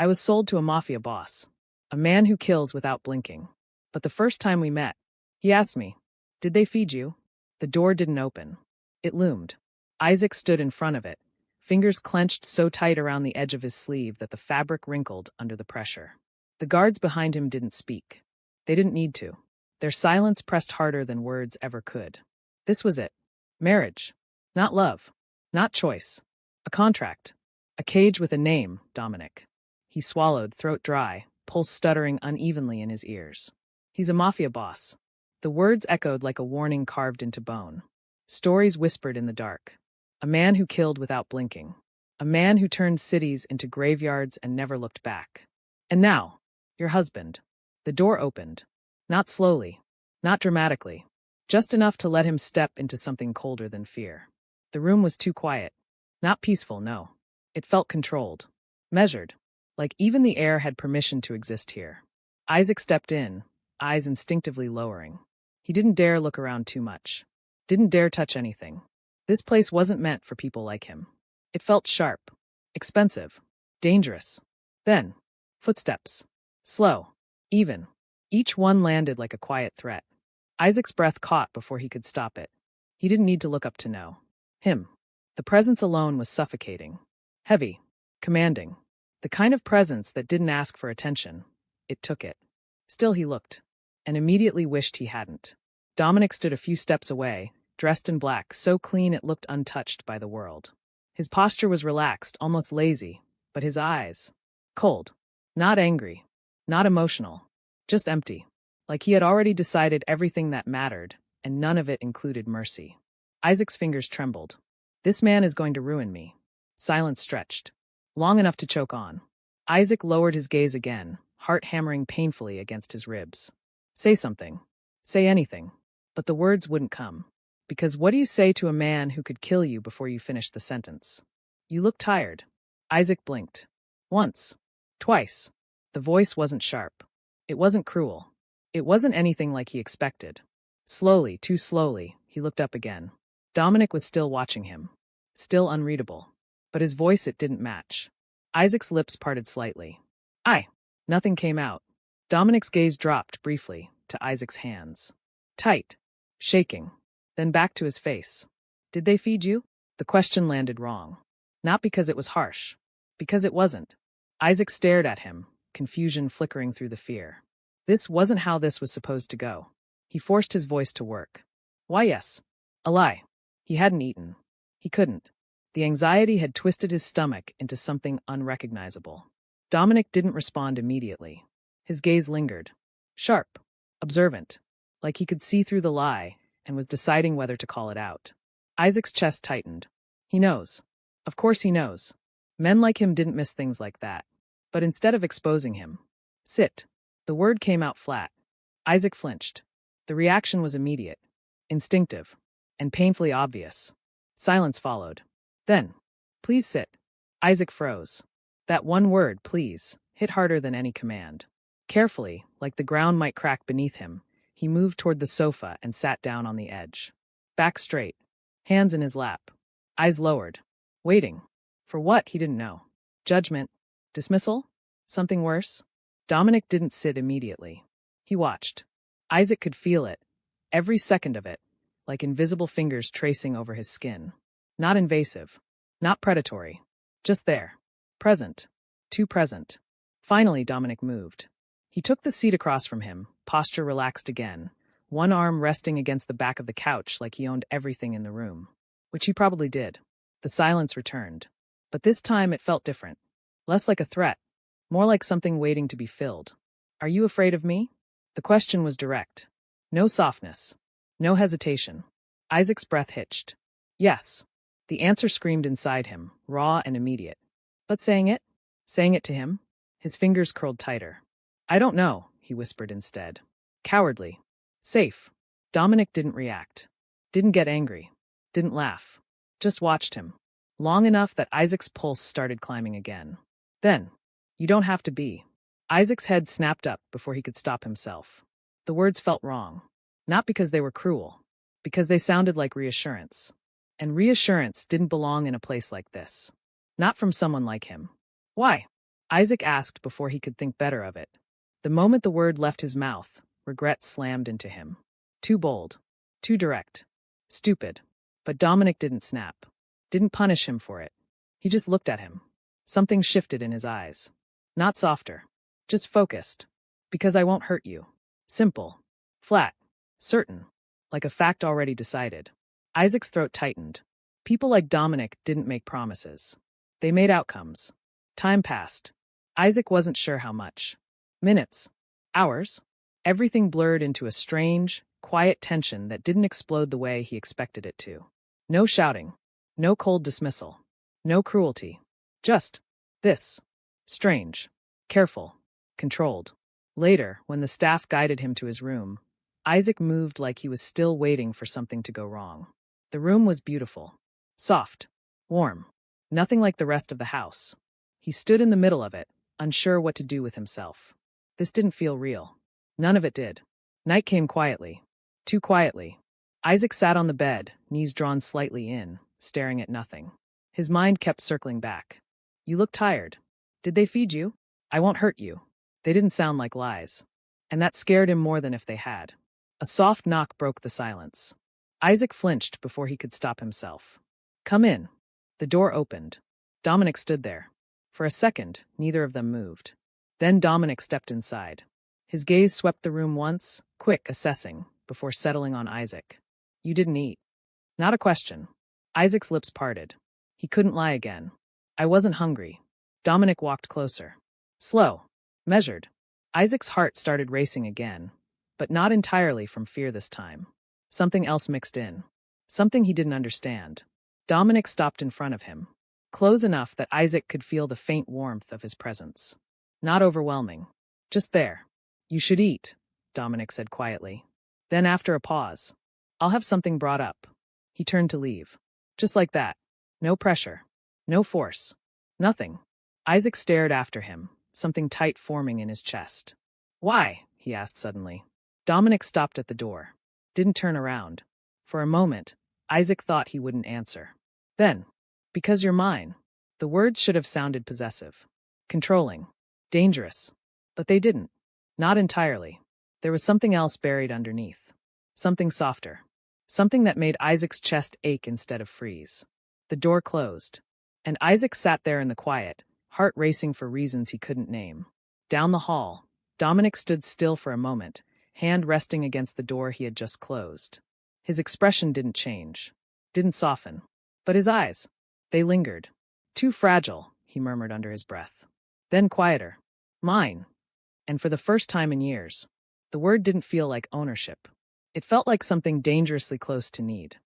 I was sold to a mafia boss, a man who kills without blinking. But the first time we met, he asked me, "Did they feed you?" The door didn't open. It loomed. Isaac stood in front of it, fingers clenched so tight around the edge of his sleeve that the fabric wrinkled under the pressure. The guards behind him didn't speak. They didn't need to. Their silence pressed harder than words ever could. This was it. Marriage. Not love. Not choice. A contract. A cage with a name, Dominic. He swallowed, throat dry, pulse stuttering unevenly in his ears. He's a mafia boss. The words echoed like a warning carved into bone. Stories whispered in the dark. A man who killed without blinking. A man who turned cities into graveyards and never looked back. And now, your husband. The door opened. Not slowly. Not dramatically. Just enough to let him step into something colder than fear. The room was too quiet. Not peaceful, no. It felt controlled. Measured. Like even the air had permission to exist here. Isaac stepped in, eyes instinctively lowering. He didn't dare look around too much. Didn't dare touch anything. This place wasn't meant for people like him. It felt sharp. Expensive. Dangerous. Then, footsteps. Slow. Even. Each one landed like a quiet threat. Isaac's breath caught before he could stop it. He didn't need to look up to know. Him. The presence alone was suffocating. Heavy. Commanding. The kind of presence that didn't ask for attention. It took it. Still he looked. And immediately wished he hadn't. Dominic stood a few steps away, dressed in black, so clean it looked untouched by the world. His posture was relaxed, almost lazy, but his eyes... cold. Not angry. Not emotional. Just empty. Like he had already decided everything that mattered, and none of it included mercy. Isaac's fingers trembled. This man is going to ruin me. Silence stretched. Long enough to choke on. Isaac lowered his gaze again, heart hammering painfully against his ribs. Say something. Say anything. But the words wouldn't come. Because what do you say to a man who could kill you before you finish the sentence? You look tired. Isaac blinked. Once. Twice. The voice wasn't sharp. It wasn't cruel. It wasn't anything like he expected. Slowly, too slowly, he looked up again. Dominic was still watching him. Still unreadable. But his voice, it didn't match. Isaac's lips parted slightly. Nothing came out. Dominic's gaze dropped briefly to Isaac's hands. Tight. Shaking. Then back to his face. Did they feed you? The question landed wrong. Not because it was harsh. Because it wasn't. Isaac stared at him, confusion flickering through the fear. This wasn't how this was supposed to go. He forced his voice to work. Why, yes. A lie. He hadn't eaten. He couldn't. The anxiety had twisted his stomach into something unrecognizable. Dominic didn't respond immediately. His gaze lingered. Sharp. Observant. Like he could see through the lie and was deciding whether to call it out. Isaac's chest tightened. He knows. Of course he knows. Men like him didn't miss things like that. But instead of exposing him, sit. The word came out flat. Isaac flinched. The reaction was immediate, instinctive, and painfully obvious. Silence followed. Then, please sit. Isaac froze. That one word, please, hit harder than any command. Carefully, like the ground might crack beneath him, he moved toward the sofa and sat down on the edge. Back straight, hands in his lap, eyes lowered, waiting. For what, he didn't know. Judgment? Dismissal? Something worse? Dominic didn't sit immediately. He watched. Isaac could feel it, every second of it, like invisible fingers tracing over his skin. Not invasive. Not predatory. Just there. Present. Too present. Finally, Dominic moved. He took the seat across from him, posture relaxed again, one arm resting against the back of the couch like he owned everything in the room. Which he probably did. The silence returned. But this time it felt different. Less like a threat. More like something waiting to be filled. Are you afraid of me? The question was direct. No softness. No hesitation. Isaac's breath hitched. Yes. The answer screamed inside him, raw and immediate. But saying it? Saying it to him? His fingers curled tighter. I don't know, he whispered instead. Cowardly. Safe. Dominic didn't react. Didn't get angry. Didn't laugh. Just watched him. Long enough that Isaac's pulse started climbing again. Then, you don't have to be. Isaac's head snapped up before he could stop himself. The words felt wrong. Not because they were cruel. Because they sounded like reassurance. And reassurance didn't belong in a place like this. Not from someone like him. Why? Isaac asked before he could think better of it. The moment the word left his mouth, regret slammed into him. Too bold. Too direct. Stupid. But Dominic didn't snap. Didn't punish him for it. He just looked at him. Something shifted in his eyes. Not softer. Just focused. Because I won't hurt you. Simple. Flat. Certain. Like a fact already decided. Isaac's throat tightened. People like Dominic didn't make promises. They made outcomes. Time passed. Isaac wasn't sure how much. Minutes. Hours. Everything blurred into a strange, quiet tension that didn't explode the way he expected it to. No shouting. No cold dismissal. No cruelty. Just this. Strange. Careful. Controlled. Later, when the staff guided him to his room, Isaac moved like he was still waiting for something to go wrong. The room was beautiful. Soft. Warm. Nothing like the rest of the house. He stood in the middle of it, unsure what to do with himself. This didn't feel real. None of it did. Night came quietly. Too quietly. Isaac sat on the bed, knees drawn slightly in, staring at nothing. His mind kept circling back. You look tired. Did they feed you? I won't hurt you. They didn't sound like lies. And that scared him more than if they had. A soft knock broke the silence. Isaac flinched before he could stop himself. Come in. The door opened. Dominic stood there. For a second, neither of them moved. Then Dominic stepped inside. His gaze swept the room once, quick, assessing, before settling on Isaac. You didn't eat. Not a question. Isaac's lips parted. He couldn't lie again. I wasn't hungry. Dominic walked closer. Slow. Measured. Isaac's heart started racing again, but not entirely from fear this time. Something else mixed in. Something he didn't understand. Dominic stopped in front of him. Close enough that Isaac could feel the faint warmth of his presence. Not overwhelming. Just there. You should eat, Dominic said quietly. Then after a pause, I'll have something brought up. He turned to leave. Just like that. No pressure. No force. Nothing. Isaac stared after him, something tight forming in his chest. Why? He asked suddenly. Dominic stopped at the door. Didn't turn around. For a moment, Isaac thought he wouldn't answer. Then, because you're mine. The words should have sounded possessive. Controlling. Dangerous. But they didn't. Not entirely. There was something else buried underneath. Something softer. Something that made Isaac's chest ache instead of freeze. The door closed. And Isaac sat there in the quiet, heart racing for reasons he couldn't name. Down the hall, Dominic stood still for a moment, hand resting against the door he had just closed. His expression didn't change. Didn't soften. But his eyes, they lingered. Too fragile, he murmured under his breath. Then quieter. Mine. And for the first time in years, the word didn't feel like ownership. It felt like something dangerously close to need.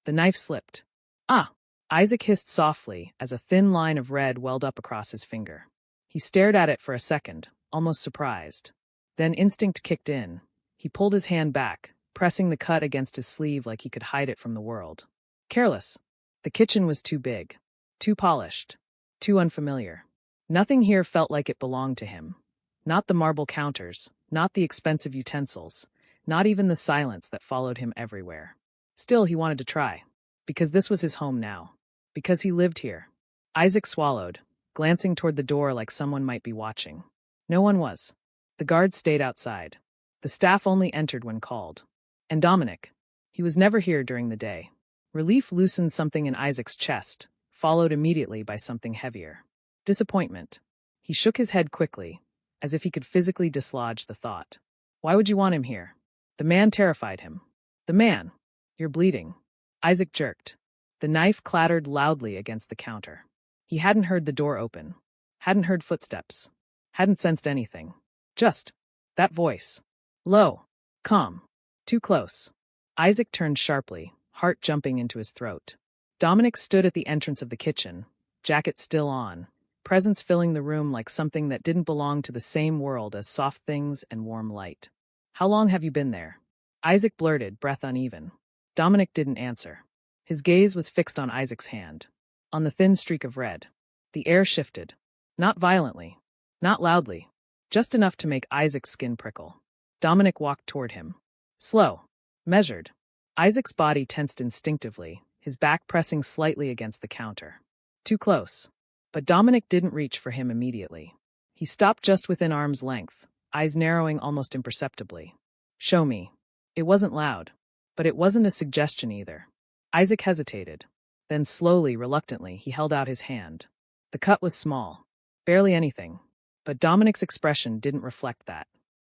The knife slipped. Ah! Isaac hissed softly as a thin line of red welled up across his finger. He stared at it for a second, almost surprised. Then instinct kicked in. He pulled his hand back, pressing the cut against his sleeve like he could hide it from the world. Careless. The kitchen was too big. Too polished. Too unfamiliar. Nothing here felt like it belonged to him. Not the marble counters, not the expensive utensils, not even the silence that followed him everywhere. Still, he wanted to try. Because this was his home now. Because he lived here. Isaac swallowed, glancing toward the door like someone might be watching. No one was. The guards stayed outside. The staff only entered when called. And Dominic. He was never here during the day. Relief loosened something in Isaac's chest, followed immediately by something heavier. Disappointment. He shook his head quickly, as if he could physically dislodge the thought. Why would you want him here? The man terrified him. The man. You're bleeding. Isaac jerked. The knife clattered loudly against the counter. He hadn't heard the door open. Hadn't heard footsteps. Hadn't sensed anything. Just that voice. Low. Calm. Too close. Isaac turned sharply, heart jumping into his throat. Dominic stood at the entrance of the kitchen, jacket still on, presence filling the room like something that didn't belong to the same world as soft things and warm light. How long have you been there? Isaac blurted, breath uneven. Dominic didn't answer. His gaze was fixed on Isaac's hand, on the thin streak of red. The air shifted. Not violently. Not loudly. Just enough to make Isaac's skin prickle. Dominic walked toward him. Slow. Measured. Isaac's body tensed instinctively, his back pressing slightly against the counter. Too close. But Dominic didn't reach for him immediately. He stopped just within arm's length, eyes narrowing almost imperceptibly. Show me. It wasn't loud, but it wasn't a suggestion either. Isaac hesitated. Then slowly, reluctantly, he held out his hand. The cut was small, barely anything, but Dominic's expression didn't reflect that.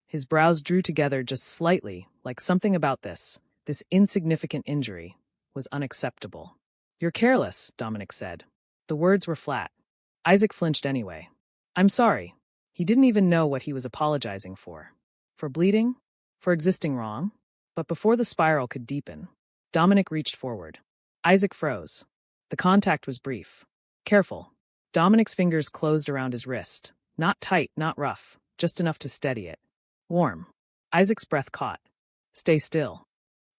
His brows drew together just slightly, like something about this insignificant injury, was unacceptable. You're careless, Dominic said. The words were flat. Isaac flinched anyway. I'm sorry. He didn't even know what he was apologizing for. For bleeding? For existing wrong? But before the spiral could deepen, Dominic reached forward. Isaac froze. The contact was brief. Careful. Dominic's fingers closed around his wrist. Not tight, not rough, just enough to steady it. Warm. Isaac's breath caught. Stay still.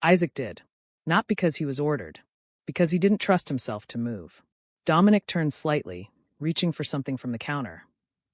Isaac did. Not because he was ordered. Because he didn't trust himself to move. Dominic turned slightly, reaching for something from the counter.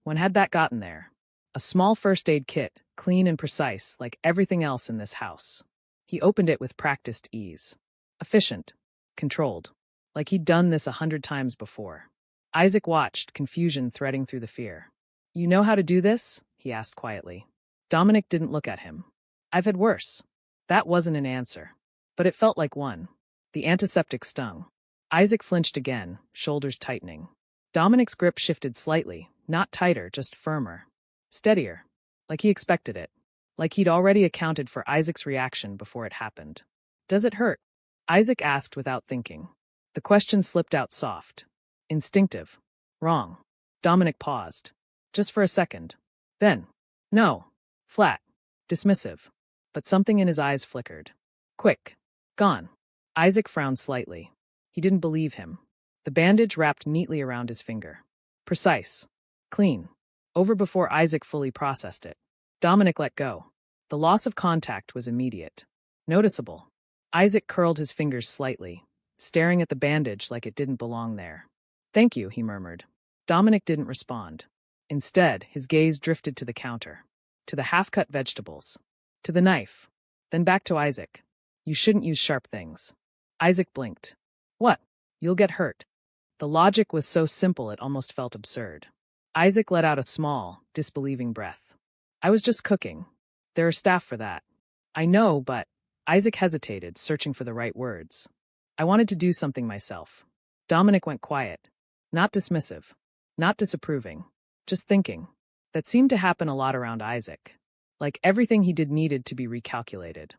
When had that gotten there? A small first aid kit, clean and precise, like everything else in this house. He opened it with practiced ease. Efficient. Controlled. Like he'd done this 100 times before. Isaac watched, confusion threading through the fear. You know how to do this? He asked quietly. Dominic didn't look at him. I've had worse. That wasn't an answer. But it felt like one. The antiseptic stung. Isaac flinched again, shoulders tightening. Dominic's grip shifted slightly, not tighter, just firmer. Steadier. Like he expected it. Like he'd already accounted for Isaac's reaction before it happened. Does it hurt? Isaac asked without thinking. The question slipped out soft. Instinctive. Wrong. Dominic paused. Just for a second. Then. No. Flat. Dismissive. But something in his eyes flickered. Quick. Gone. Isaac frowned slightly. He didn't believe him. The bandage wrapped neatly around his finger. Precise. Clean. Over before Isaac fully processed it. Dominic let go. The loss of contact was immediate. Noticeable. Isaac curled his fingers slightly, staring at the bandage like it didn't belong there. Thank you, he murmured. Dominic didn't respond. Instead, his gaze drifted to the counter. To the half-cut vegetables. To the knife. Then back to Isaac. You shouldn't use sharp things. Isaac blinked. What? You'll get hurt. The logic was so simple it almost felt absurd. Isaac let out a small, disbelieving breath. I was just cooking. There are staff for that. I know, but... Isaac hesitated, searching for the right words. I wanted to do something myself. Dominic went quiet. Not dismissive. Not disapproving. Just thinking. That seemed to happen a lot around Isaac. Like everything he did needed to be recalculated.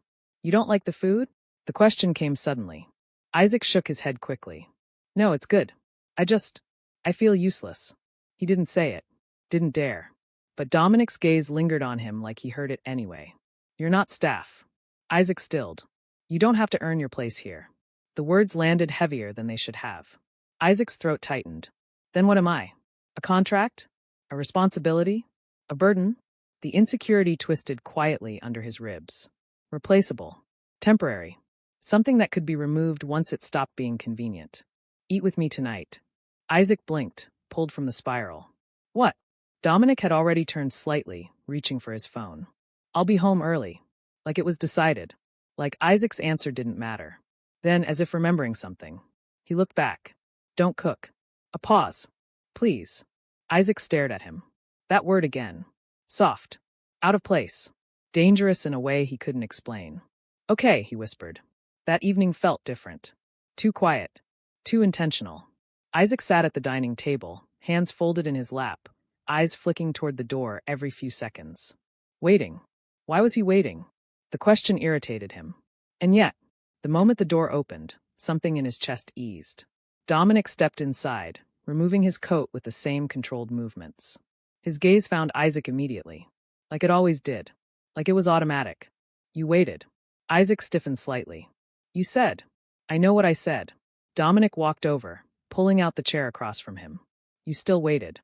You don't like the food? The question came suddenly. Isaac shook his head quickly. No, it's good. I feel useless. He didn't say it. Didn't dare. But Dominic's gaze lingered on him like he heard it anyway. You're not staff. Isaac stilled. You don't have to earn your place here. The words landed heavier than they should have. Isaac's throat tightened. Then what am I? A contract? A responsibility? A burden? The insecurity twisted quietly under his ribs. Replaceable. Temporary. Something that could be removed once it stopped being convenient. Eat with me tonight. Isaac blinked, pulled from the spiral. What? Dominic had already turned slightly, reaching for his phone. I'll be home early. Like it was decided. Like Isaac's answer didn't matter. Then, as if remembering something, he looked back. Don't cook. A pause. Please. Isaac stared at him. That word again. Soft. Out of place. Dangerous in a way he couldn't explain. Okay, he whispered. That evening felt different. Too quiet. Too intentional. Isaac sat at the dining table, hands folded in his lap, eyes flicking toward the door every few seconds. Waiting. Why was he waiting? The question irritated him. And yet, the moment the door opened, something in his chest eased. Dominic stepped inside, removing his coat with the same controlled movements. His gaze found Isaac immediately. Like it always did. Like it was automatic. You waited. Isaac stiffened slightly. You said. I know what I said. Dominic walked over, pulling out the chair across from him. You still waited.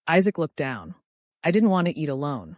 Isaac looked down. I didn't want to eat alone.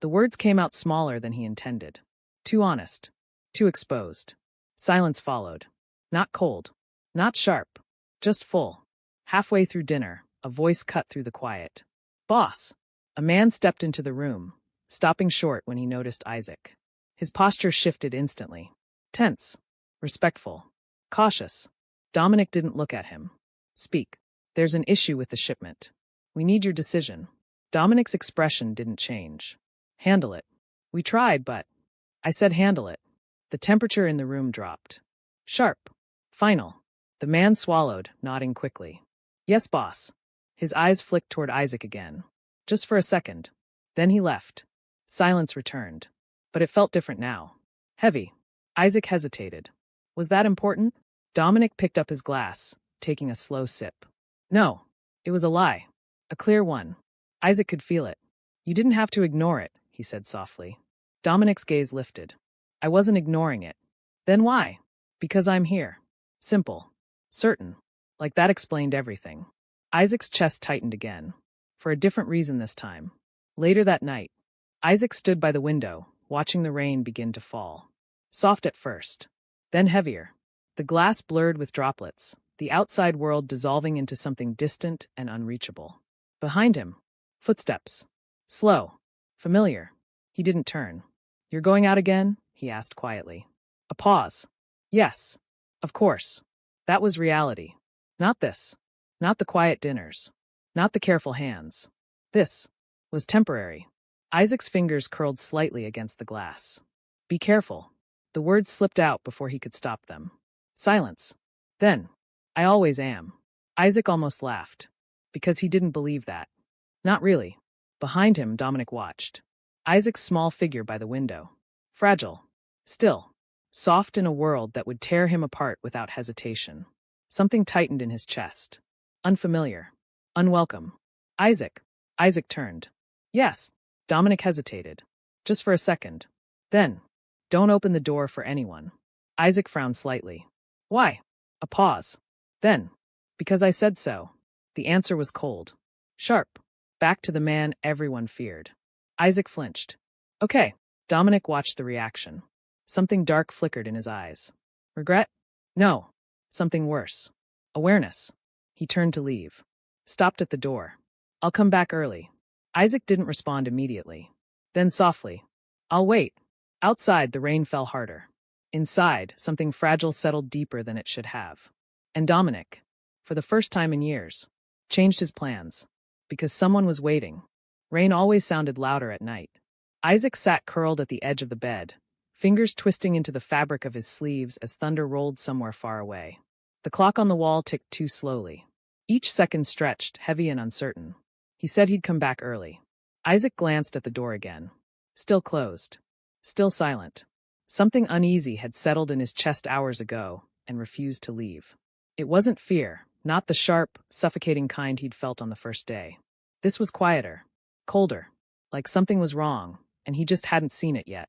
The words came out smaller than he intended. Too honest. Too exposed. Silence followed. Not cold. Not sharp. Just full. Halfway through dinner, a voice cut through the quiet. Boss. A man stepped into the room, stopping short when he noticed Isaac. His posture shifted instantly. Tense. Respectful. Cautious. Dominic didn't look at him. Speak. There's an issue with the shipment. We need your decision. Dominic's expression didn't change. Handle it. We tried, but... I said handle it. The temperature in the room dropped. Sharp. Final. The man swallowed, nodding quickly. Yes, boss. His eyes flicked toward Isaac again. Just for a second. Then he left. Silence returned. But it felt different now. Heavy. Isaac hesitated. Was that important? Dominic picked up his glass, taking a slow sip. No. It was a lie. A clear one. Isaac could feel it. You didn't have to ignore it, he said softly. Dominic's gaze lifted. I wasn't ignoring it. Then why? Because I'm here. Simple. Certain. Like that explained everything. Isaac's chest tightened again. For a different reason this time. Later that night, Isaac stood by the window, watching the rain begin to fall. Soft at first. Then heavier. The glass blurred with droplets, the outside world dissolving into something distant and unreachable. Behind him, footsteps. Slow. Familiar. He didn't turn. You're going out again? He asked quietly. A pause. Yes. Of course. That was reality. Not this. Not the quiet dinners. Not the careful hands. This was temporary. Isaac's fingers curled slightly against the glass. Be careful. The words slipped out before he could stop them. Silence. Then, I always am. Isaac almost laughed. Because he didn't believe that. Not really. Behind him, Dominic watched. Isaac's small figure by the window. Fragile. Still. Soft in a world that would tear him apart without hesitation. Something tightened in his chest. Unfamiliar. Unwelcome. Isaac. Isaac turned. Yes. Dominic hesitated. Just for a second. Then. Don't open the door for anyone. Isaac frowned slightly. Why? A pause. Then. Because I said so. The answer was cold. Sharp. Back to the man everyone feared. Isaac flinched. Okay. Dominic watched the reaction. Something dark flickered in his eyes. Regret? No. Something worse. Awareness. He turned to leave. Stopped at the door. I'll come back early. Isaac didn't respond immediately. Then softly. I'll wait. Outside, the rain fell harder. Inside, something fragile settled deeper than it should have. And Dominic, for the first time in years, changed his plans. Because someone was waiting. Rain always sounded louder at night. Isaac sat curled at the edge of the bed, fingers twisting into the fabric of his sleeves as thunder rolled somewhere far away. The clock on the wall ticked too slowly. Each second stretched, heavy and uncertain. He said he'd come back early. Isaac glanced at the door again. Still closed. Still silent. Something uneasy had settled in his chest hours ago and refused to leave. It wasn't fear, not the sharp, suffocating kind he'd felt on the first day. This was quieter, colder, like something was wrong, and he just hadn't seen it yet.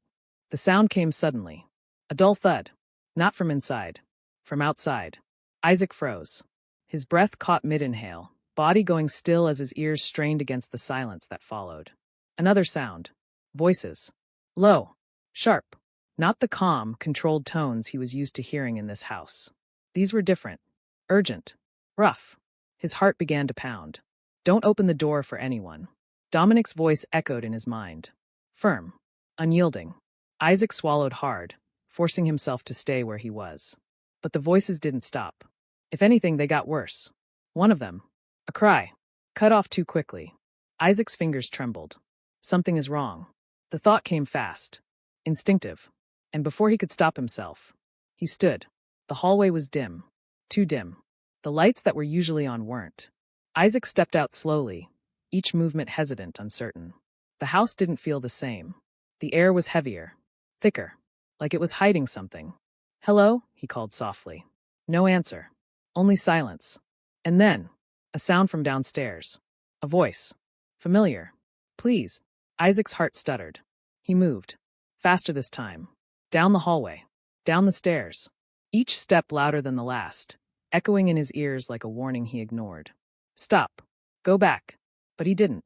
The sound came suddenly. A dull thud. Not from inside. From outside. Isaac froze. His breath caught mid-inhale, body going still as his ears strained against the silence that followed. Another sound. Voices. Low. Sharp. Not the calm, controlled tones he was used to hearing in this house. These were different. Urgent. Rough. His heart began to pound. Don't open the door for anyone. Dominic's voice echoed in his mind. Firm. Unyielding. Isaac swallowed hard, forcing himself to stay where he was. But the voices didn't stop. If anything, they got worse. One of them. A cry. Cut off too quickly. Isaac's fingers trembled. Something is wrong. The thought came fast. Instinctive. And before he could stop himself, he stood. The hallway was dim. Too dim. The lights that were usually on weren't. Isaac stepped out slowly, each movement hesitant, uncertain. The house didn't feel the same. The air was heavier. Thicker. Like it was hiding something. Hello? He called softly. No answer. Only silence. And then, a sound from downstairs. A voice. Familiar. Please. Isaac's heart stuttered. He moved. Faster this time. Down the hallway. Down the stairs. Each step louder than the last, echoing in his ears like a warning he ignored. Stop. Go back. But he didn't.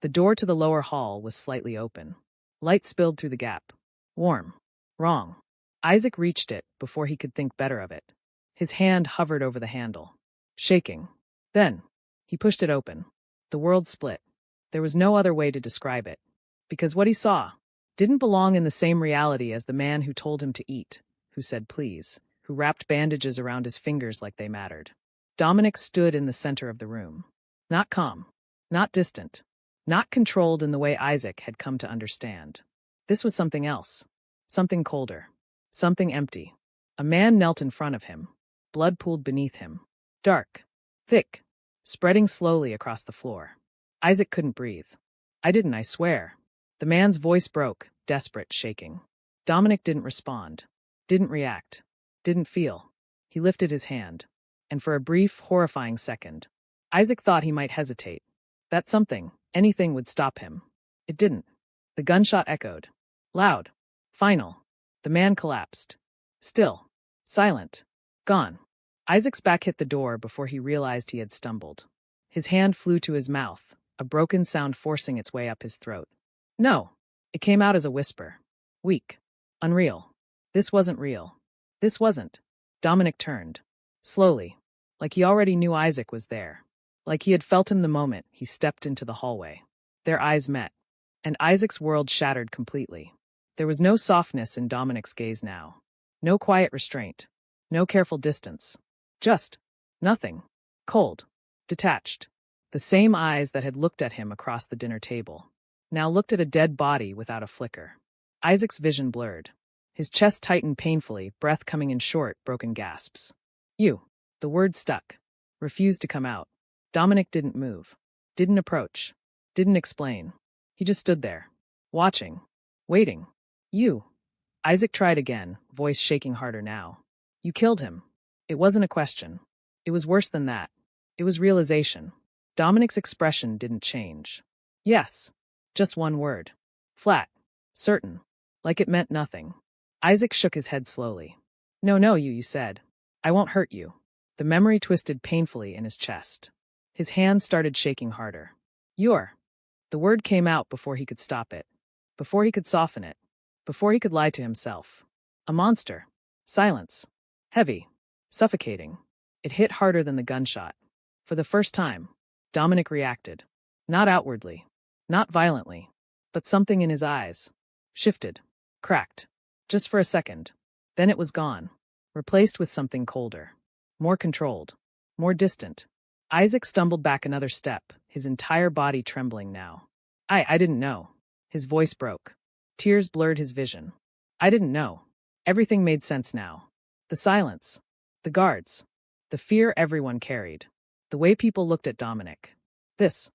The door to the lower hall was slightly open. Light spilled through the gap. Warm. Wrong. Isaac reached it before he could think better of it. His hand hovered over the handle. Shaking. Then, he pushed it open. The world split. There was no other way to describe it. Because what he saw didn't belong in the same reality as the man who told him to eat, who said please, who wrapped bandages around his fingers like they mattered. Dominic stood in the center of the room. Not calm. Not distant. Not controlled in the way Isaac had come to understand. This was something else. Something colder. Something empty. A man knelt in front of him. Blood pooled beneath him. Dark. Thick. Spreading slowly across the floor. Isaac couldn't breathe. I didn't, I swear. The man's voice broke, desperate, shaking. Dominic didn't respond. Didn't react. Didn't feel. He lifted his hand. And for a brief, horrifying second, Isaac thought he might hesitate. That something, anything would stop him. It didn't. The gunshot echoed. Loud. Final. The man collapsed. Still. Silent. Gone. Isaac's back hit the door before he realized he had stumbled. His hand flew to his mouth, a broken sound forcing its way up his throat. No. It came out as a whisper. Weak. Unreal. This wasn't real. This wasn't. Dominic turned. Slowly. Like he already knew Isaac was there. Like he had felt him the moment he stepped into the hallway. Their eyes met. And Isaac's world shattered completely. There was no softness in Dominic's gaze now. No quiet restraint. No careful distance. Just nothing. Cold. Detached. The same eyes that had looked at him across the dinner table now looked at a dead body without a flicker. Isaac's vision blurred. His chest tightened painfully, breath coming in short, broken gasps. You. The word stuck. Refused to come out. Dominic didn't move. Didn't approach. Didn't explain. He just stood there. Watching. Waiting. You. Isaac tried again, voice shaking harder now. You killed him. It wasn't a question. It was worse than that. It was realization. Dominic's expression didn't change. Yes. Just one word. Flat. Certain. Like it meant nothing. Isaac shook his head slowly. No, you said. I won't hurt you. The memory twisted painfully in his chest. His hands started shaking harder. You're. The word came out before he could stop it. Before he could soften it. Before he could lie to himself. A monster. Silence. Heavy. Suffocating. It hit harder than the gunshot. For the first time, Dominic reacted. Not outwardly. Not violently. But something in his eyes. Shifted. Cracked. Just for a second. Then it was gone. Replaced with something colder. More controlled. More distant. Isaac stumbled back another step, his entire body trembling now. I didn't know. His voice broke. Tears blurred his vision. I didn't know. Everything made sense now. The silence. The guards. The fear everyone carried. The way people looked at Dominic. This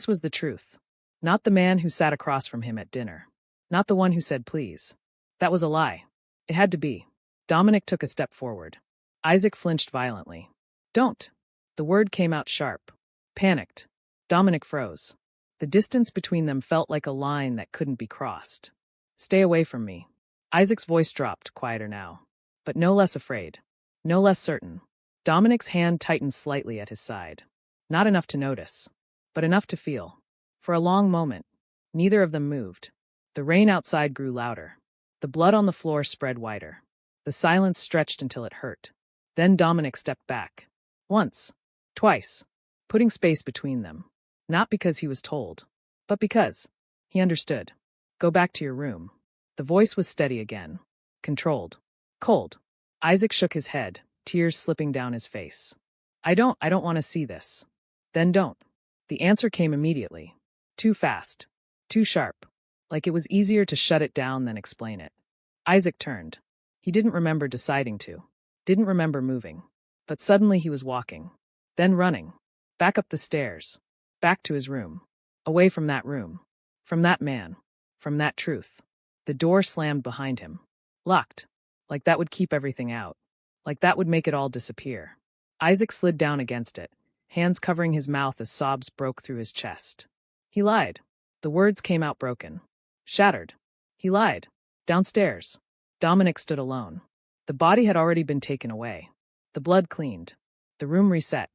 was the truth. Not the man who sat across from him at dinner. Not the one who said please. That was a lie. It had to be. Dominic took a step forward. Isaac flinched violently. Don't. The word came out sharp. Panicked. Dominic froze. The distance between them felt like a line that couldn't be crossed. Stay away from me. Isaac's voice dropped, quieter now. But no less afraid. No less certain. Dominic's hand tightened slightly at his side. Not enough to notice. But enough to feel. For a long moment, neither of them moved. The rain outside grew louder. The blood on the floor spread wider. The silence stretched until it hurt. Then Dominic stepped back. Once. Twice. Putting space between them. Not because he was told. But because. He understood. Go back to your room. The voice was steady again. Controlled. Cold. Isaac shook his head, tears slipping down his face. I don't want to see this. Then don't. The answer came immediately. Too fast. Too sharp. Like it was easier to shut it down than explain it. Isaac turned. He didn't remember deciding to. Didn't remember moving. But suddenly he was walking. Then running. Back up the stairs. Back to his room. Away from that room. From that man. From that truth. The door slammed behind him. Locked. Like that would keep everything out. Like that would make it all disappear. Isaac slid down against it, hands covering his mouth as sobs broke through his chest. He lied. The words came out broken. Shattered. He lied. Downstairs. Dominic stood alone. The body had already been taken away. The blood cleaned. The room reset.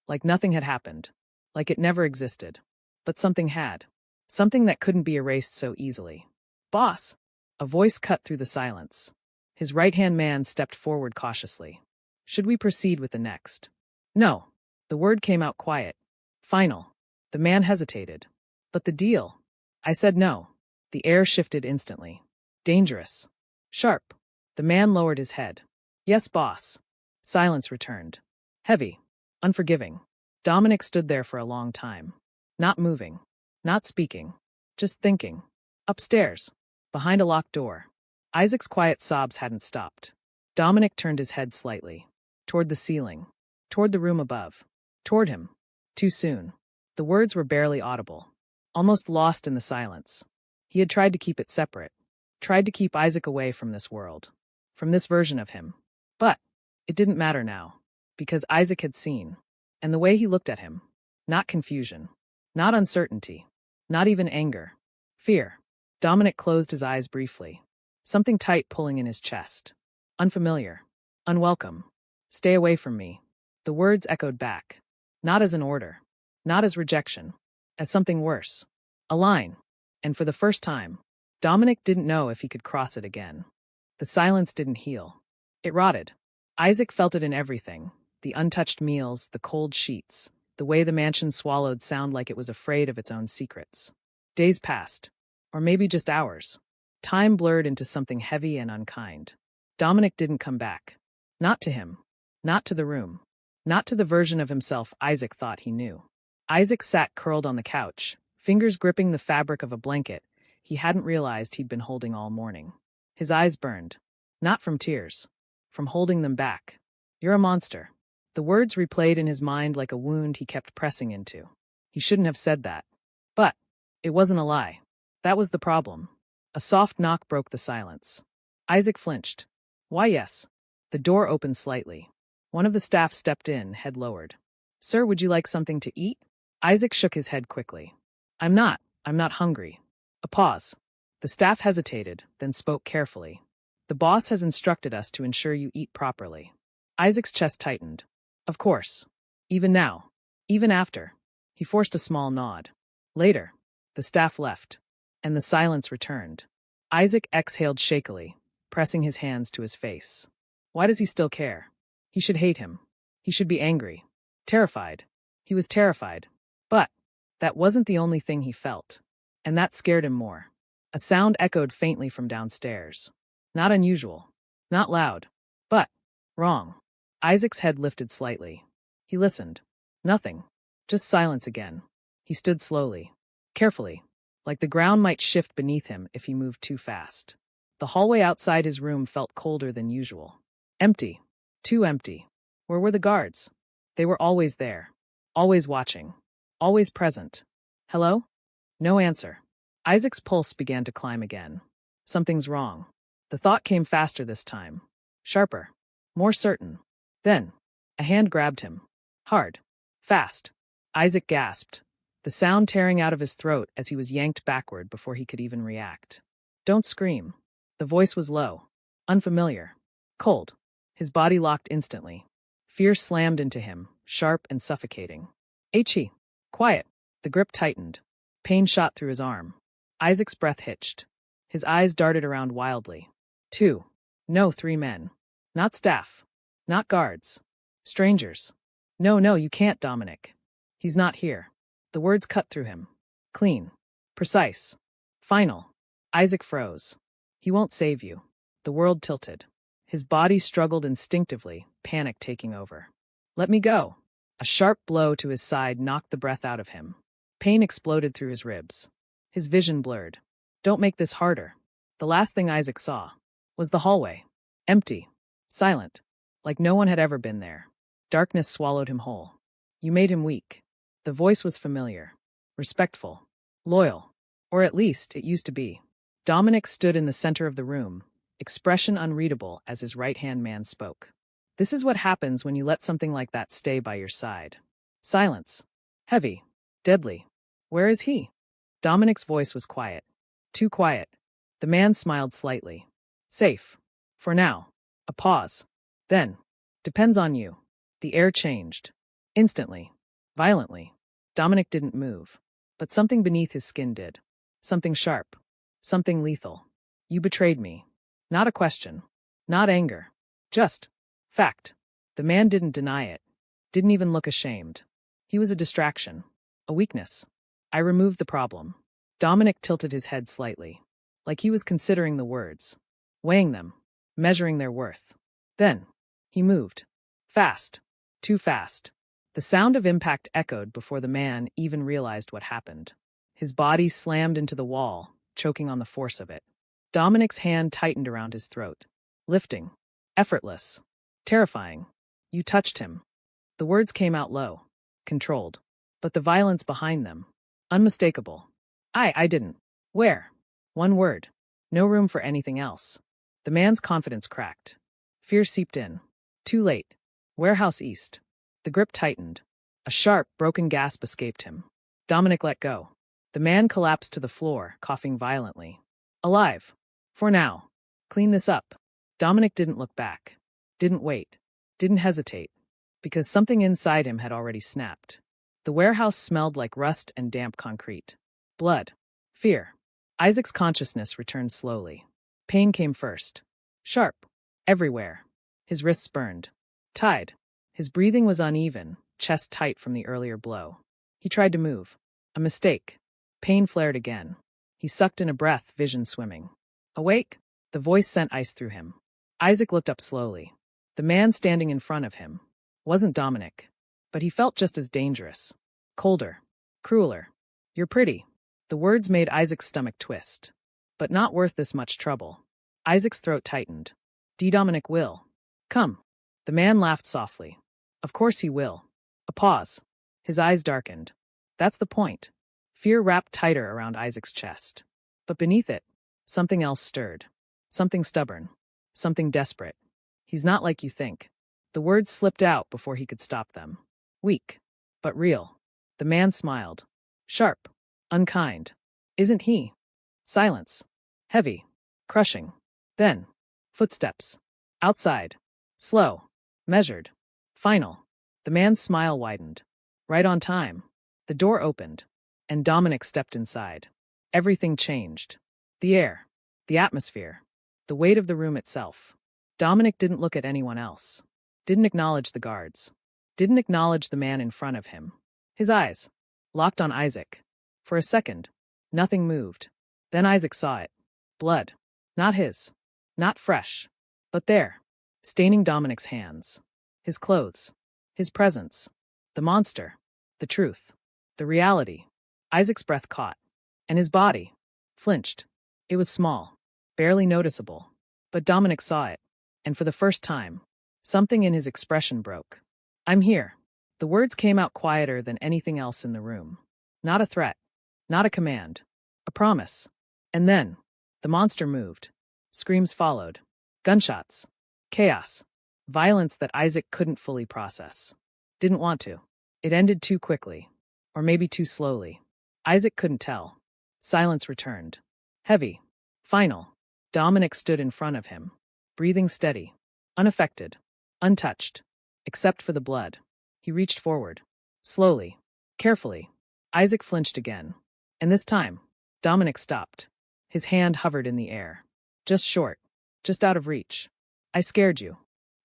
Like nothing had happened. Like it never existed. But something had. Something that couldn't be erased so easily. Boss! A voice cut through the silence. His right-hand man stepped forward cautiously. Should we proceed with the next? No. The word came out quiet. Final. The man hesitated. But the deal? I said no. The air shifted instantly. Dangerous. Sharp. The man lowered his head. Yes, boss. Silence returned. Heavy. Unforgiving. Dominic stood there for a long time. Not moving. Not speaking. Just thinking. Upstairs. Behind a locked door. Isaac's quiet sobs hadn't stopped. Dominic turned his head slightly. Toward the ceiling. Toward the room above. Toward him. Too soon. The words were barely audible. Almost lost in the silence. He had tried to keep it separate. Tried to keep Isaac away from this world. From this version of him. But it didn't matter now. Because Isaac had seen. And the way he looked at him. Not confusion. Not uncertainty. Not even anger. Fear. Dominic closed his eyes briefly. Something tight pulling in his chest. Unfamiliar. Unwelcome. Stay away from me. The words echoed back. Not as an order. Not as rejection. As something worse. A line. And for the first time, Dominic didn't know if he could cross it again. The silence didn't heal. It rotted. Isaac felt it in everything. The untouched meals, the cold sheets, the way the mansion swallowed sound like it was afraid of its own secrets. Days passed. Or maybe just hours. Time blurred into something heavy and unkind. Dominic didn't come back. Not to him. Not to the room. Not to the version of himself Isaac thought he knew. Isaac sat curled on the couch, fingers gripping the fabric of a blanket he hadn't realized he'd been holding all morning. His eyes burned. Not from tears. From holding them back. You're a monster. The words replayed in his mind like a wound he kept pressing into. He shouldn't have said that. But it wasn't a lie. That was the problem. A soft knock broke the silence. Isaac flinched. Why, yes. The door opened slightly. One of the staff stepped in, head lowered. Sir, would you like something to eat? Isaac shook his head quickly. I'm not hungry. A pause. The staff hesitated, then spoke carefully. The boss has instructed us to ensure you eat properly. Isaac's chest tightened. Of course. Even now. Even after. He forced a small nod. Later. The staff left. And the silence returned. Isaac exhaled shakily, pressing his hands to his face. Why does he still care? He should hate him. He should be angry. Terrified. He was terrified. But that wasn't the only thing he felt. And that scared him more. A sound echoed faintly from downstairs. Not unusual. Not loud. But wrong. Isaac's head lifted slightly. He listened. Nothing. Just silence again. He stood slowly. Carefully. Like the ground might shift beneath him if he moved too fast. The hallway outside his room felt colder than usual. Empty. Too empty. Where were the guards? They were always there. Always watching. Always present. Hello? No answer. Isaac's pulse began to climb again. Something's wrong. The thought came faster this time. Sharper. More certain. Then, a hand grabbed him. Hard. Fast. Isaac gasped, the sound tearing out of his throat as he was yanked backward before he could even react. Don't scream. The voice was low. Unfamiliar. Cold. His body locked instantly. Fear slammed into him, sharp and suffocating. H.E. Quiet. The grip tightened. Pain shot through his arm. Isaac's breath hitched. His eyes darted around wildly. 2. No, 3 men. Not staff. Not guards. Strangers. No, you can't, Dominic. He's not here. The words cut through him. Clean. Precise. Final. Isaac froze. He won't save you. The world tilted. His body struggled instinctively, panic taking over. Let me go. A sharp blow to his side knocked the breath out of him. Pain exploded through his ribs. His vision blurred. Don't make this harder. The last thing Isaac saw was the hallway. Empty. Silent. Like no one had ever been there. Darkness swallowed him whole. You made him weak. The voice was familiar. Respectful. Loyal. Or at least, it used to be. Dominic stood in the center of the room, expression unreadable as his right-hand man spoke. This is what happens when you let something like that stay by your side. Silence. Heavy. Deadly. Where is he? Dominic's voice was quiet. Too quiet. The man smiled slightly. Safe. For now. A pause. Then. Depends on you. The air changed. Instantly. Violently. Dominic didn't move. But something beneath his skin did. Something sharp. Something lethal. You betrayed me. Not a question. Not anger. Just fact. The man didn't deny it. Didn't even look ashamed. He was a distraction. A weakness. I removed the problem. Dominic tilted his head slightly. Like he was considering the words. Weighing them. Measuring their worth. Then. He moved. Fast. Too fast. The sound of impact echoed before the man even realized what happened. His body slammed into the wall, choking on the force of it. Dominic's hand tightened around his throat. Lifting. Effortless. Terrifying. You touched him. The words came out low. Controlled. But the violence behind them. Unmistakable. I didn't. Where? One word. No room for anything else. The man's confidence cracked. Fear seeped in. Too late. Warehouse East. The grip tightened. A sharp, broken gasp escaped him. Dominic let go. The man collapsed to the floor, coughing violently. Alive. For now. Clean this up. Dominic didn't look back. Didn't wait. Didn't hesitate. Because something inside him had already snapped. The warehouse smelled like rust and damp concrete. Blood. Fear. Isaac's consciousness returned slowly. Pain came first. Sharp. Everywhere. His wrists burned. Tied. His breathing was uneven, chest tight from the earlier blow. He tried to move. A mistake. Pain flared again. He sucked in a breath, vision swimming. Awake? The voice sent ice through him. Isaac looked up slowly. The man standing in front of him wasn't Dominic, but he felt just as dangerous. Colder. Crueler. You're pretty. The words made Isaac's stomach twist. But not worth this much trouble. Isaac's throat tightened. Dominic will. Come. The man laughed softly. Of course he will. A pause. His eyes darkened. That's the point. Fear wrapped tighter around Isaac's chest. But beneath it, something else stirred. Something stubborn. Something desperate. He's not like you think. The words slipped out before he could stop them. Weak. But real. The man smiled. Sharp. Unkind. Isn't he? Silence. Heavy. Crushing. Then. Footsteps. Outside. Slow. Measured. Final. The man's smile widened. Right on time. The door opened. And Dominic stepped inside. Everything changed. The air. The atmosphere. The weight of the room itself. Dominic didn't look at anyone else. Didn't acknowledge the guards. Didn't acknowledge the man in front of him. His eyes. Locked on Isaac. For a second. Nothing moved. Then Isaac saw it. Blood. Not his. Not fresh. But there. Staining Dominic's hands. His clothes. His presence. The monster. The truth. The reality. Isaac's breath caught. And his body. Flinched. It was small. Barely noticeable. But Dominic saw it. And for the first time, something in his expression broke. I'm here. The words came out quieter than anything else in the room. Not a threat. Not a command. A promise. And then, the monster moved. Screams followed. Gunshots. Chaos. Violence that Isaac couldn't fully process. Didn't want to. It ended too quickly. Or maybe too slowly. Isaac couldn't tell. Silence returned. Heavy. Final. Dominic stood in front of him. Breathing steady. Unaffected. Untouched. Except for the blood. He reached forward. Slowly. Carefully. Isaac flinched again. And this time, Dominic stopped. His hand hovered in the air. Just short. Just out of reach. I scared you.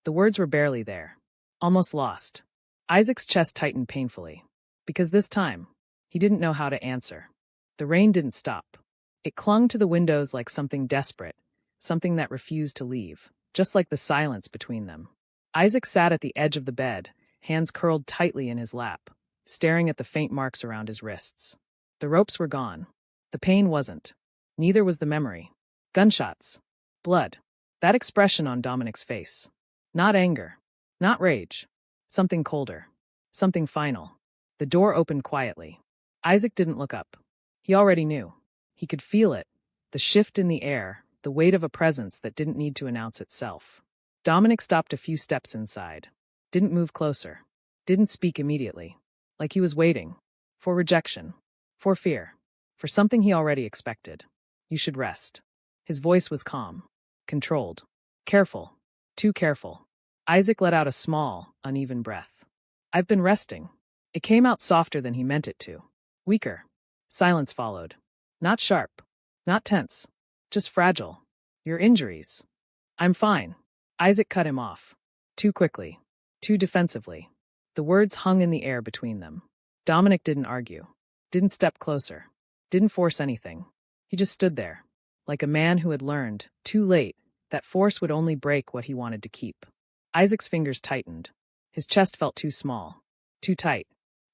The words were barely there. Almost lost. Isaac's chest tightened painfully. Because this time, he didn't know how to answer. The rain didn't stop. It clung to the windows like something desperate, something that refused to leave, just like the silence between them. Isaac sat at the edge of the bed, hands curled tightly in his lap, staring at the faint marks around his wrists. The ropes were gone. The pain wasn't. Neither was the memory. Gunshots. Blood. That expression on Dominic's face. Not anger. Not rage. Something colder. Something final. The door opened quietly. Isaac didn't look up. He already knew. He could feel it. The shift in the air, the weight of a presence that didn't need to announce itself. Dominic stopped a few steps inside. Didn't move closer. Didn't speak immediately. Like he was waiting. For rejection. For fear. For something he already expected. You should rest. His voice was calm. Controlled. Careful. Too careful. Isaac let out a small, uneven breath. I've been resting. It came out softer than he meant it to. Weaker. Silence followed. Not sharp. Not tense. Just fragile. Your injuries. I'm fine. Isaac cut him off. Too quickly. Too defensively. The words hung in the air between them. Dominic didn't argue. Didn't step closer. Didn't force anything. He just stood there. Like a man who had learned, too late, that force would only break what he wanted to keep. Isaac's fingers tightened. His chest felt too small. Too tight.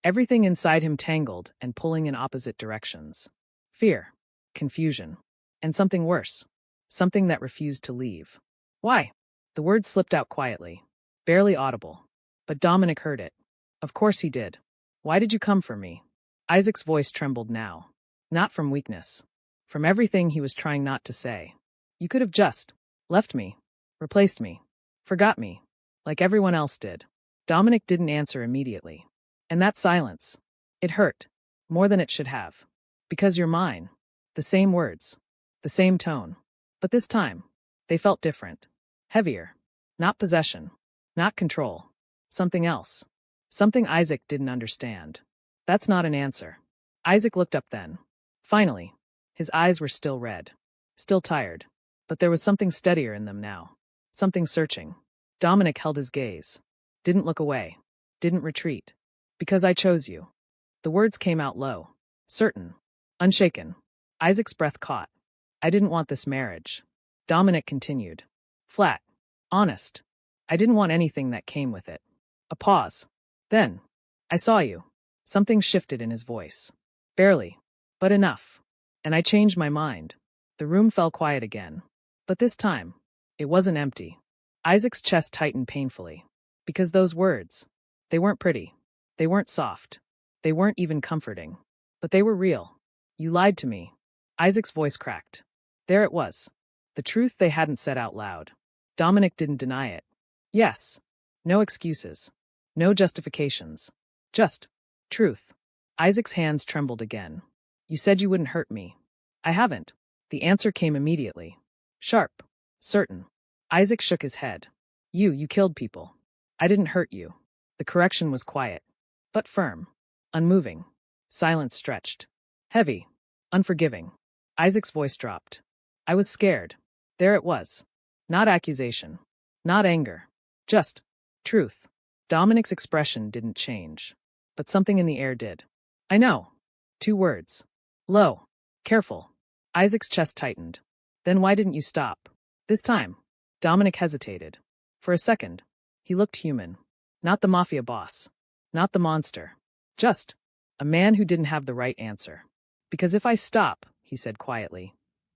everything inside him tangled and pulling in opposite directions. Fear, confusion, and something worse. Something that refused to leave. Why? The word slipped out quietly, barely audible. But Dominic heard it. Of course he did. Why did you come for me? Isaac's voice trembled now. Not from weakness. From everything he was trying not to say. You could have just left me, replaced me, forgot me, like everyone else did. Dominic didn't answer immediately. And that silence, it hurt, more than it should have. Because you're mine. The same words, the same tone. But this time, they felt different. Heavier. Not possession. Not control. Something else. Something Isaac didn't understand. That's not an answer. Isaac looked up then. Finally. His eyes were still red. Still tired. But there was something steadier in them now. Something searching. Dominic held his gaze. Didn't look away. Didn't retreat. Because I chose you. The words came out low. Certain. Unshaken. Isaac's breath caught. I didn't want this marriage. Dominic continued. Flat. Honest. I didn't want anything that came with it. A pause. Then. I saw you. Something shifted in his voice. Barely. But enough. And I changed my mind. The room fell quiet again. But this time, it wasn't empty. Isaac's chest tightened painfully. Because those words, they weren't pretty. They weren't soft. They weren't even comforting. But they were real. You lied to me. Isaac's voice cracked. There it was. The truth they hadn't said out loud. Dominic didn't deny it. Yes. No excuses. No justifications. Just truth. Isaac's hands trembled again. You said you wouldn't hurt me. I haven't. The answer came immediately. Sharp. Certain. Isaac shook his head. You killed people. I didn't hurt you. The correction was quiet. But firm. Unmoving. Silence stretched. Heavy. Unforgiving. Isaac's voice dropped. I was scared. There it was. Not accusation. Not anger. Just truth. Dominic's expression didn't change. But something in the air did. I know. 2 words. Low. Careful. Isaac's chest tightened. Then why didn't you stop? This time. Dominic hesitated. For a second. He looked human. Not the mafia boss. Not the monster. Just a man who didn't have the right answer. Because if I stop, he said quietly,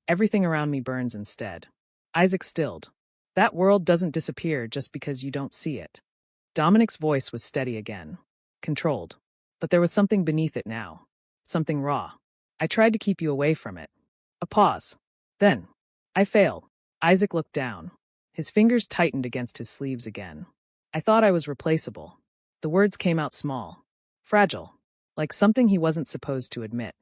everything around me burns instead. Isaac stilled. That world doesn't disappear just because you don't see it. Dominic's voice was steady again. Controlled. But there was something beneath it now. Something raw. I tried to keep you away from it. A pause. Then. I failed. Isaac looked down. His fingers tightened against his sleeves again. I thought I was replaceable. The words came out small. Fragile. Like something he wasn't supposed to admit.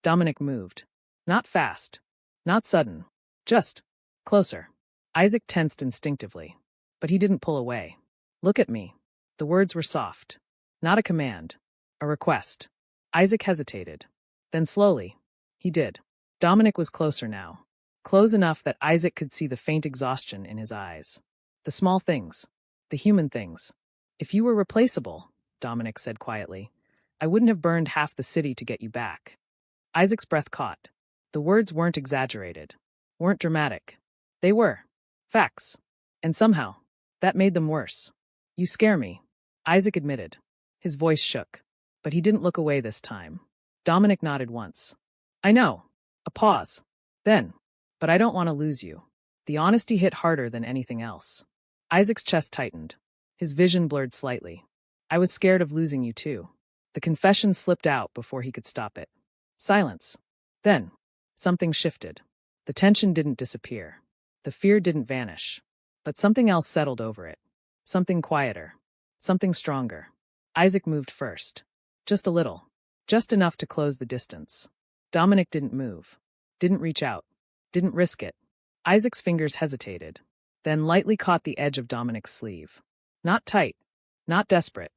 Dominic moved. Not fast. Not sudden. Just closer. Isaac tensed instinctively. But he didn't pull away. Look at me. The words were soft. Not a command. A request. Isaac hesitated. Then slowly. He did. Dominic was closer now. Close enough that Isaac could see the faint exhaustion in his eyes. The small things. The human things. If you were replaceable, Dominic said quietly, I wouldn't have burned half the city to get you back. Isaac's breath caught. The words weren't exaggerated. Weren't dramatic. They were. Facts. And somehow, that made them worse. You scare me, Isaac admitted. His voice shook. But he didn't look away this time. Dominic nodded once. I know. A pause. Then. But I don't want to lose you. The honesty hit harder than anything else. Isaac's chest tightened. His vision blurred slightly. I was scared of losing you too. The confession slipped out before he could stop it. Silence. Then. Something shifted. The tension didn't disappear. The fear didn't vanish. But something else settled over it. Something quieter. Something stronger. Isaac moved first. Just a little. Just enough to close the distance. Dominic didn't move. Didn't reach out. Didn't risk it. Isaac's fingers hesitated. Then lightly caught the edge of Dominic's sleeve. Not tight. Not desperate.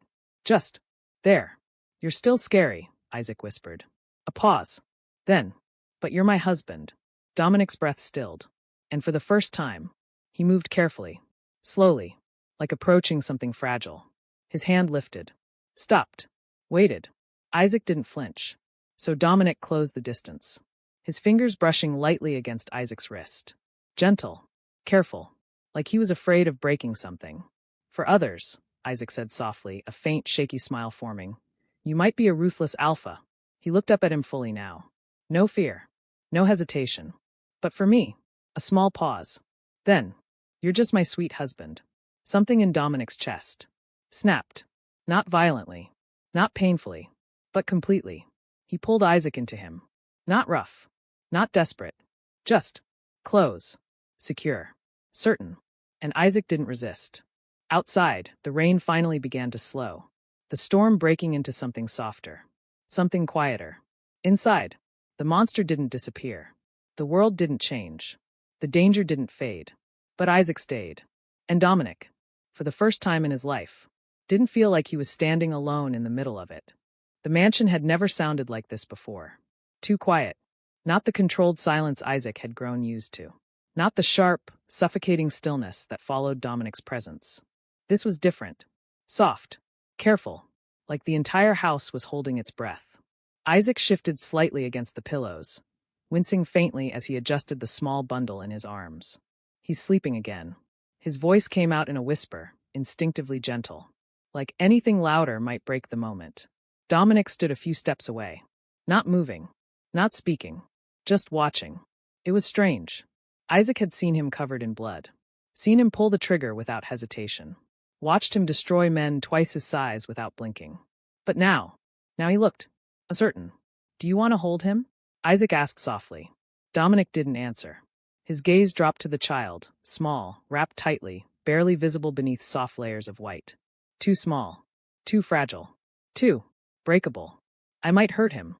Just. There. You're still scary, Isaac whispered. A pause. Then. But you're my husband. Dominic's breath stilled. And for the first time, he moved carefully. Slowly. Like approaching something fragile. His hand lifted. Stopped. Waited. Isaac didn't flinch. So Dominic closed the distance. His fingers brushing lightly against Isaac's wrist. Gentle. Careful. Like he was afraid of breaking something. For others, Isaac said softly, a faint, shaky smile forming, You might be a ruthless alpha. He looked up at him fully now. No fear. No hesitation. But for me, a small pause. Then, you're just my sweet husband. Something in Dominic's chest snapped. Not violently. Not painfully. But completely. He pulled Isaac into him. Not rough. Not desperate. Just close. Secure. Certain. And Isaac didn't resist. Outside, the rain finally began to slow. The storm breaking into something softer. Something quieter. Inside, the monster didn't disappear. The world didn't change. The danger didn't fade. But Isaac stayed. And Dominic, for the first time in his life, didn't feel like he was standing alone in the middle of it. The mansion had never sounded like this before. Too quiet. Not the controlled silence Isaac had grown used to. Not the sharp, suffocating stillness that followed Dominic's presence. This was different. Soft. Careful. Like the entire house was holding its breath. Isaac shifted slightly against the pillows, wincing faintly as he adjusted the small bundle in his arms. He's sleeping again. His voice came out in a whisper, instinctively gentle. Like anything louder might break the moment. Dominic stood a few steps away. Not moving. Not speaking. Just watching. It was strange. Isaac had seen him covered in blood. Seen him pull the trigger without hesitation. Watched him destroy men twice his size without blinking. But now he looked uncertain. Do you want to hold him? Isaac asked softly. Dominic didn't answer. His gaze dropped to the child, small, wrapped tightly, barely visible beneath soft layers of white. Too small. Too fragile. Too breakable. I might hurt him.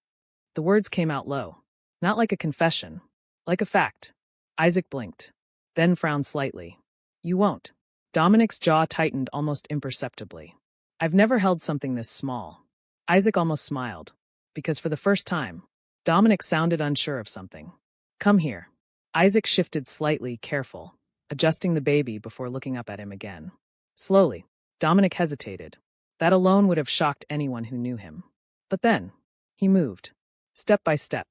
The words came out low. Not like a confession. Like a fact. Isaac blinked. Then frowned slightly. You won't. Dominic's jaw tightened almost imperceptibly. I've never held something this small. Isaac almost smiled. Because for the first time, Dominic sounded unsure of something. Come here. Isaac shifted slightly, careful, adjusting the baby before looking up at him again. Slowly, Dominic hesitated. That alone would have shocked anyone who knew him. But then, he moved. Step by step.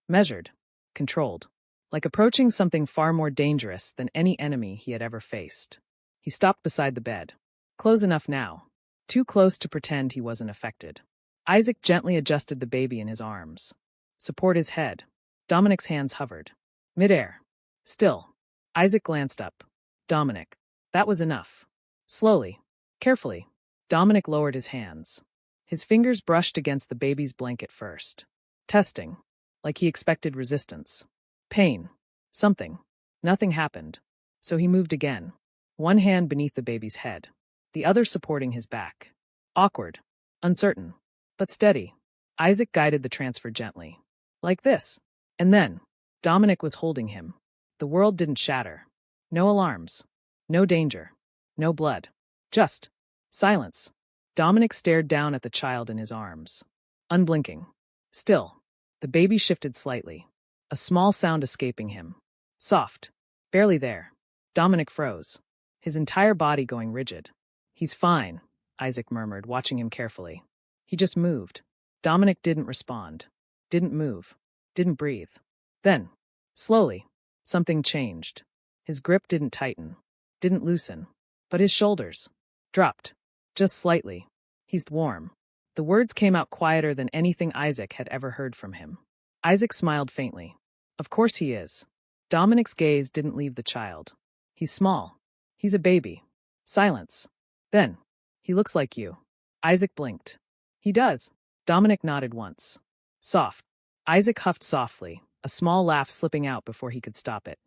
Measured. Controlled. Like approaching something far more dangerous than any enemy he had ever faced. He stopped beside the bed. Close enough now. Too close to pretend he wasn't affected. Isaac gently adjusted the baby in his arms. Support his head. Dominic's hands hovered. Midair. Still. Isaac glanced up. Dominic. That was enough. Slowly. Carefully. Dominic lowered his hands. His fingers brushed against the baby's blanket first. Testing. Like he expected resistance. Pain. Something. Nothing happened. So he moved again. One hand beneath the baby's head. The other supporting his back. Awkward. Uncertain. But steady. Isaac guided the transfer gently. Like this. And then, Dominic was holding him. The world didn't shatter. No alarms. No danger. No blood. Just silence. Dominic stared down at the child in his arms. Unblinking. Still. The baby shifted slightly. A small sound escaping him. Soft. Barely there. Dominic froze. His entire body going rigid. He's fine, Isaac murmured, watching him carefully. He just moved. Dominic didn't respond. Didn't move. Didn't breathe. Then, slowly, something changed. His grip didn't tighten. Didn't loosen. But his shoulders dropped. Just slightly. He's warm. The words came out quieter than anything Isaac had ever heard from him. Isaac smiled faintly. Of course he is. Dominic's gaze didn't leave the child. He's small. He's a baby. Silence. Then, he looks like you. Isaac blinked. He does. Dominic nodded once. Soft. Isaac huffed softly, a small laugh slipping out before he could stop it.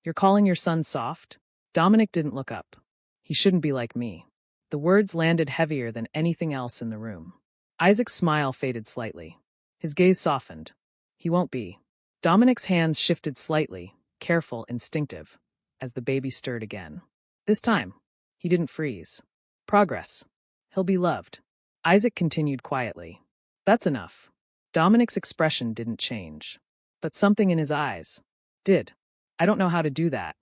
You're calling your son soft? Dominic didn't look up. He shouldn't be like me. The words landed heavier than anything else in the room. Isaac's smile faded slightly. His gaze softened. He won't be. Dominic's hands shifted slightly, careful, instinctive, as the baby stirred again. This time, he didn't freeze. Progress. He'll be loved. Isaac continued quietly. That's enough. Dominic's expression didn't change. But something in his eyes did. I don't know how to do that.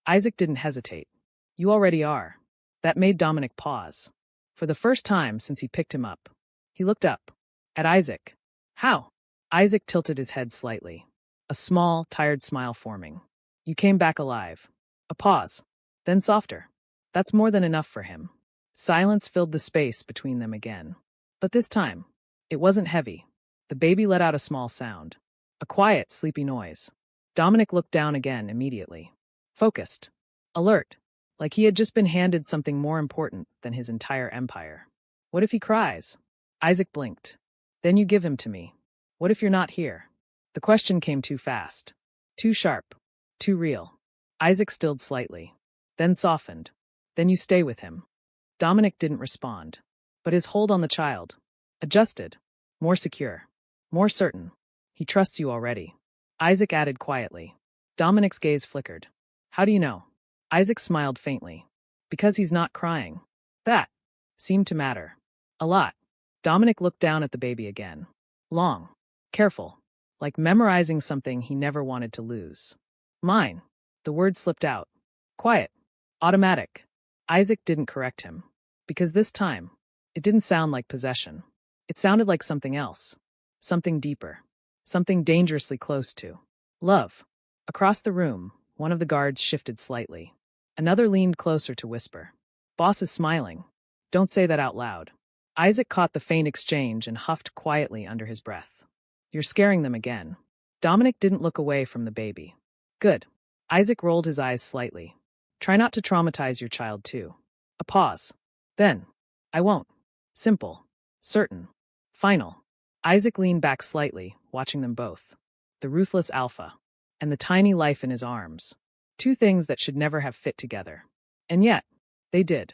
Isaac didn't hesitate. You already are. That made Dominic pause. For the first time since he picked him up. He looked up. At Isaac. How? Isaac tilted his head slightly. A small, tired smile forming. You came back alive. A pause. Then softer. That's more than enough for him. Silence filled the space between them again. But this time, It wasn't heavy. The baby let out a small sound. A quiet, sleepy noise. Dominic looked down again immediately. Focused. Alert. Like he had just been handed something more important than his entire empire. What if he cries? Isaac blinked. Then you give him to me. What if you're not here? The question came too fast. Too sharp. Too real. Isaac stilled slightly. Then softened. Then you stay with him. Dominic didn't respond. But his hold on the child adjusted. More secure. More certain. He trusts you already. Isaac added quietly. Dominic's gaze flickered. How do you know? Isaac smiled faintly. Because he's not crying. That seemed to matter. A lot. Dominic looked down at the baby again. Long. Careful. Like memorizing something he never wanted to lose. Mine. The word slipped out. Quiet. Automatic. Isaac didn't correct him. Because this time, it didn't sound like possession. It sounded like something else. Something deeper. Something dangerously close to love. Across the room, one of the guards shifted slightly. Another leaned closer to whisper. Boss is smiling. Don't say that out loud. Isaac caught the faint exchange and huffed quietly under his breath. You're scaring them again. Dominic didn't look away from the baby. Good. Isaac rolled his eyes slightly. Try not to traumatize your child too. A pause. Then. I won't. Simple. Certain. Final. Isaac leaned back slightly, watching them both. The ruthless alpha. And the tiny life in his arms. Two things that should never have fit together. And yet, they did.